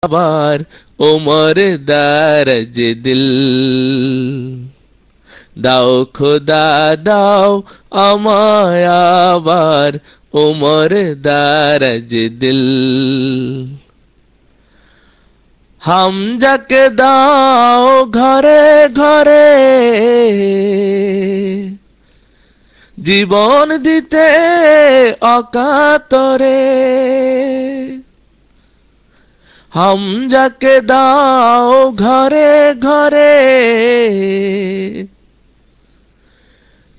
আবার ওমর দারজ দিল। দাও খোদা দাও আমায় আবার ওমর দারজ দিল। হামজাকে দাও ঘরে ঘরে জীবন দিতে অকাতরে। হামজাকে দাও ঘরে ঘরে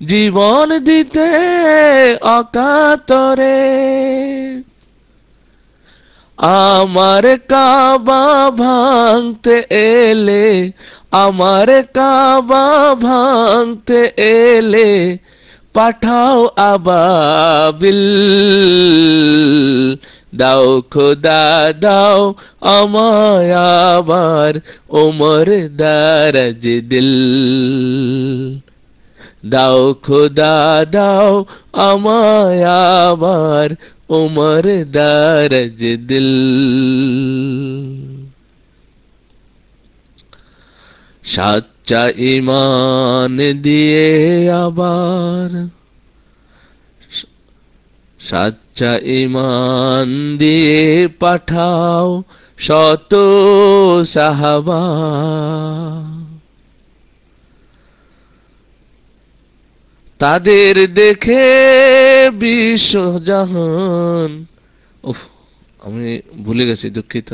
জীবন দিতে অকাতরে। আমার কাবা ভাঙতে এলে, আমার কাবা ভাঙতে এলে পাঠাও আবাবিল। দাও খোদা দাও আমায় আবার ওমর দারজ দিল। দাও খোদা দাও আমায় আবার ওমর দারজ দিল। সাচ্চা ঈমান দিয়ে আবার, সাচ্চা ঈমান দিয়ে পাঠাও শত সাহাবা। তাদের দেখে বিশ্বজাহান। উফ, আমি ভুলে গেছি, দুঃখিত,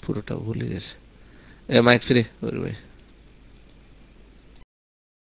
পুরোটা ভুলে গেছি। মাইক ফ্রি করবে।